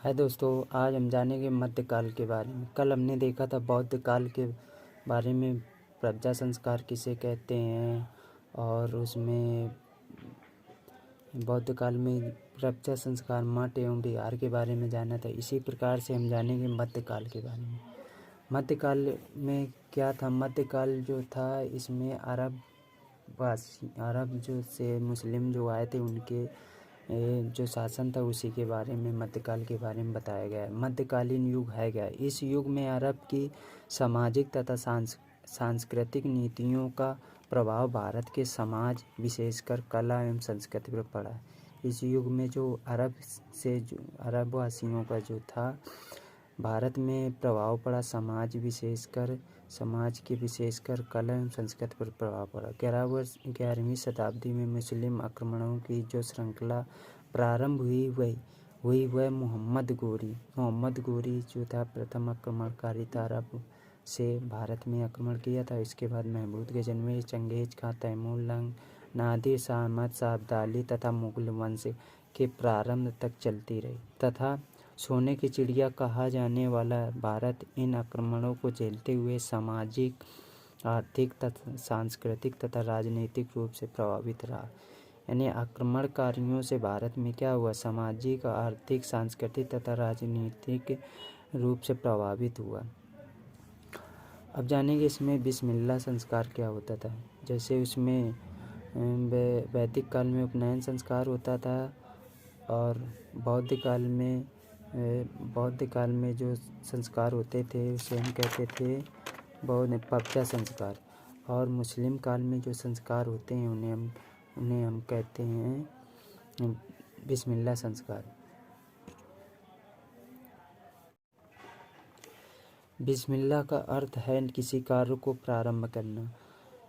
हाय दोस्तों, आज हम जानेंगे मध्यकाल के बारे में। कल हमने देखा था बौद्ध काल के बारे में, प्रज्ञा संस्कार किसे कहते हैं, और उसमें बौद्ध काल में प्रज्ञा संस्कार, मठ एवं विहार के बारे में जाना था। इसी प्रकार से हम जानेंगे मध्यकाल के बारे में। मध्यकाल में क्या था? मध्यकाल जो था, इसमें अरब जो से मुस्लिम जो आए थे, उनके जो शासन था उसी के बारे में, मध्यकाल के बारे में बताया गया है। मध्यकालीन युग है क्या? इस युग में अरब की सामाजिक तथा सांस्कृतिक नीतियों का प्रभाव भारत के समाज, विशेषकर कला एवं संस्कृति पर पड़ा। इस युग में जो अरब वासियों का जो था, भारत में प्रभाव पड़ा, समाज के विशेषकर कला एवं संस्कृति पर प्रभाव पड़ा। 11वीं शताब्दी में मुस्लिम आक्रमणों की जो श्रृंखला प्रारंभ हुई वह मोहम्मद गोरी जो था, प्रथम आक्रमणकारी था। अरब से भारत में आक्रमण किया था। इसके बाद महमूद गजनवी, चंगेज खां, तैमूर लंग, नादिर शाह अहमद, शाह अब्दाली तथा मुगल वंश के प्रारंभ तक चलती रही तथा सोने की चिड़िया कहा जाने वाला भारत इन आक्रमणों को झेलते हुए सामाजिक, आर्थिक तथा सांस्कृतिक तथा राजनीतिक रूप से प्रभावित रहा। यानी आक्रमणकारियों से भारत में क्या हुआ? सामाजिक, आर्थिक, सांस्कृतिक तथा राजनीतिक रूप से प्रभावित हुआ। अब जानेंगे इसमें बिस्मिल्लाह संस्कार क्या होता था। जैसे उसमें वैदिक काल में उपनयन संस्कार होता था, और बौद्ध काल में जो संस्कार होते थे उसे हम कहते थे प्रज्ञा संस्कार। और मुस्लिम काल में जो संस्कार होते हैं उन्हें हम कहते हैं बिस्मिल्लाह संस्कार। बिस्मिल्लाह का अर्थ है किसी कार्य को प्रारंभ करना।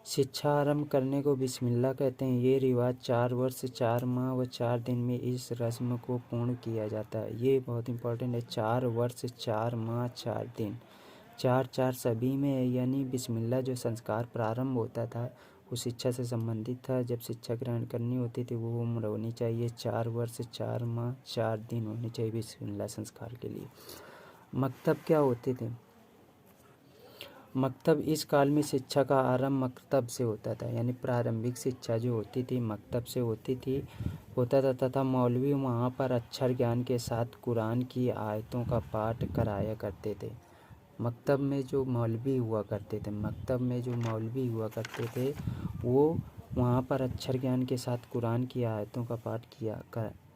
शिक्षा आरंभ करने को बिस्मिल्लाह कहते हैं। ये रिवाज 4 वर्ष 4 माह व 4 दिन में इस रस्म को पूर्ण किया जाता है। ये बहुत इम्पोर्टेंट है। 4 वर्ष 4 माह 4 दिन, 4 सभी में है। यानी बिस्मिल्लाह जो संस्कार प्रारंभ होता था वो शिक्षा से संबंधित था। जब शिक्षा ग्रहण करनी होती थी वो उम्र होनी चाहिए 4 वर्ष 4 माह 4 दिन होनी चाहिए बिस्मिल्लाह संस्कार के लिए। मकतब क्या होते थे? मकतब इस काल में शिक्षा का आरंभ मकतब से होता था। यानी प्रारंभिक शिक्षा जो होती थी मकतब से होता था तथा मौलवी वहाँ पर अक्षर ज्ञान के साथ कुरान की आयतों का पाठ कराया करते थे। मकतब में जो मौलवी हुआ करते थे वो वहाँ पर अक्षर ज्ञान के साथ कुरान की आयतों का पाठ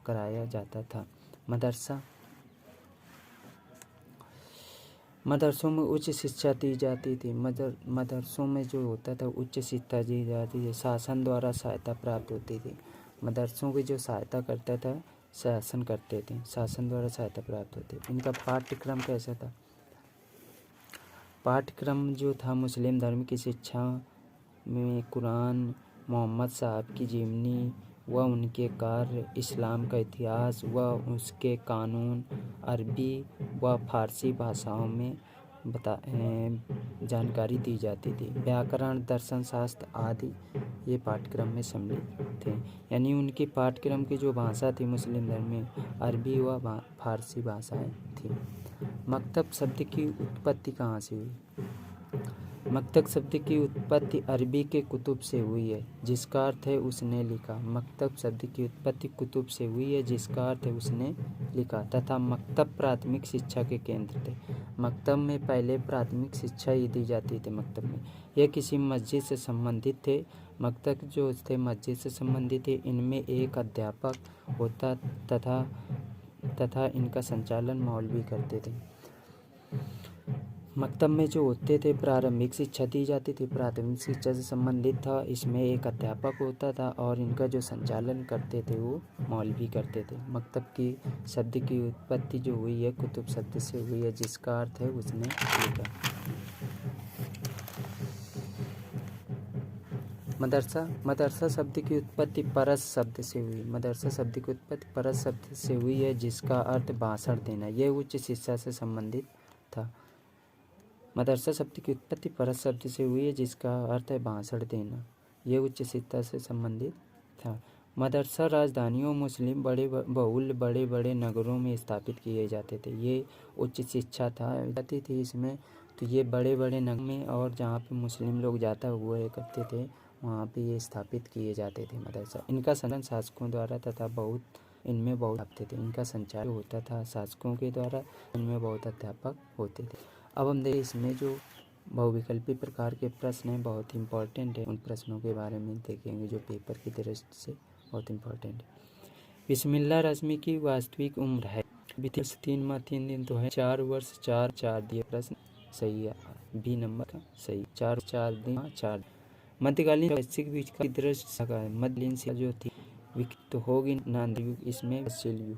कराया जाता था। मदरसों में उच्च शिक्षा दी जाती थी। मदरसों में जो होता था उच्च शिक्षा दी जाती थी। शासन द्वारा सहायता प्राप्त होती थी। मदरसों की जो सहायता करता था शासन करते थे, शासन द्वारा सहायता प्राप्त होती। इनका पाठ्यक्रम कैसा था? पाठ्यक्रम जो था मुस्लिम धर्म की शिक्षा में कुरान, मोहम्मद साहब की जीवनी व उनके कार्य, इस्लाम का इतिहास व उसके कानून, अरबी व फारसी भाषाओं में जानकारी दी जाती थी। व्याकरण, दर्शन शास्त्र आदि ये पाठ्यक्रम में सम्मिलित थे। यानी उनकी पाठ्यक्रम की जो भाषा थी मुस्लिम धर्म में अरबी व फारसी भाषाएं थी। मकतब शब्द की उत्पत्ति कहाँ से हुई? मकतब शब्द की उत्पत्ति अरबी के कुतुब से हुई है, जिसका अर्थ है उसने लिखा। मकतब शब्द की उत्पत्ति कुतुब से हुई है, जिसका अर्थ है उसने लिखा। तथा मकतब प्राथमिक शिक्षा के केंद्र थे। मकतब में पहले प्राथमिक शिक्षा ही दी जाती थी। मकतब में यह किसी मस्जिद से संबंधित थे। मकतब जो थे मस्जिद से संबंधित थे। इनमें एक अध्यापक होता तथा इनका संचालन मौलवी करते थे। मकतब में जो होते थे प्रारंभिक शिक्षा दी जाती थी, प्राथमिक शिक्षा से संबंधित था। इसमें एक अध्यापक होता था और इनका जो संचालन करते थे वो मौलवी करते थे। मकतब की शब्द की उत्पत्ति जो हुई है कुतुब शब्द से हुई है, जिसका अर्थ है उसने लिखा। मदरसा शब्द की उत्पत्ति परस शब्द से हुई। मदरसा शब्द की उत्पत्ति परस शब्द से हुई है, जिसका अर्थ भाषण देना। यह उच्च शिक्षा से संबंधित था। मदरसा शब्द की उत्पत्ति परस शब्द से हुई है, जिसका अर्थ है भाषण देना। यह उच्च शिक्षा से संबंधित था। मदरसा राजधानियों मुस्लिम बहुल बड़े बड़े नगरों में स्थापित किए जाते थे। ये उच्च शिक्षा था जाती थी इसमें, तो ये बड़े बड़े नगर में और जहाँ पे मुस्लिम लोग जाता हुआ करते थे वहाँ पे ये स्थापित किए जाते थे मदरसा। इनका संचालन शासकों द्वारा तथा इनमें बहुत अध्यापक थे। इनका संचालन होता था शासकों के द्वारा, इनमें बहुत अध्यापक होते थे। अब हम देखिए इसमें जो बहुविकल्पी प्रकार के प्रश्न हैं बहुत इंपॉर्टेंट है, उन प्रश्नों के बारे में देखेंगे जो पेपर की दृष्टि से बहुत इंपॉर्टेंट है। बिस्मिल्लाह रज़्मी की वास्तविक उम्र है 3 माह 3 दिन तो है 4 वर्ष 4 दिए प्रश्न सही है, बी नंबर का सही 4 दिन 4। मध्यकालीन वैश्विक बीज की दृष्टि का है, मध्यकालीन शिक्षा जो थी विकसित होगी नांदी युग, इसमें युग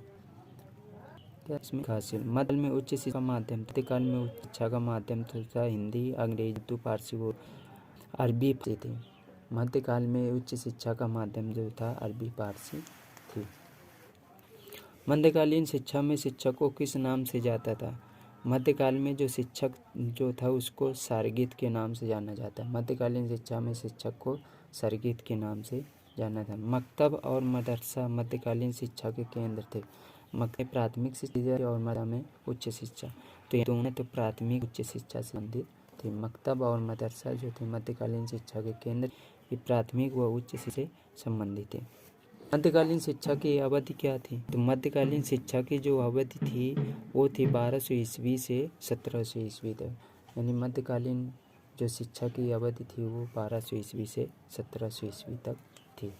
क्या इसमें हासिल। मध्य में उच्च शिक्षा का माध्यम, मध्यकाल में उच्च शिक्षा का माध्यम था हिंदी अंग्रेजी उर्दू फारसी वो अरबी थी। मध्यकाल में उच्च शिक्षा का माध्यम जो था अरबी फारसी थी। मध्यकालीन शिक्षा में शिक्षक को किस नाम से जाता था। मध्यकाल में जो शिक्षक जो था उसको सारगित के नाम से जाना जाता है। मध्यकालीन शिक्षा में शिक्षक को सारगित के नाम से जाना था। मकतब और मदरसा मध्यकालीन शिक्षा के केंद्र थे। मकतब प्राथमिक शिक्षा और मदरसा में उच्च शिक्षा, तो ये दोनों तो प्राथमिक उच्च शिक्षा से संबंधित थे। मकतब और मदरसा जो थे मध्यकालीन शिक्षा के केंद्र, ये प्राथमिक व उच्च शिक्षा से संबंधित थे। मध्यकालीन शिक्षा की अवधि क्या थी, तो मध्यकालीन शिक्षा की जो अवधि थी वो थी 1200 ईस्वी से 1700 ईस्वी तक, यानी मध्यकालीन जो शिक्षा की अवधि थी वो 1200 ईस्वी से 1700 ईस्वी तक थी।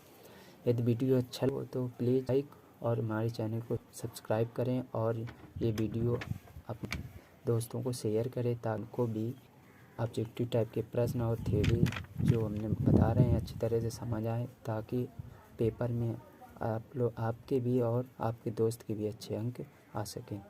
यदि वीडियो अच्छा हो तो प्लीज़ लाइक और हमारे चैनल को सब्सक्राइब करें और ये वीडियो अपने दोस्तों को शेयर करें ताकि उनको भी ऑब्जेक्टिव टाइप के प्रश्न और थ्योरी जो हमने बता रहे हैं अच्छी तरह से समझ आए, ताकि पेपर में आपके भी और आपके दोस्त के भी अच्छे अंक आ सकें।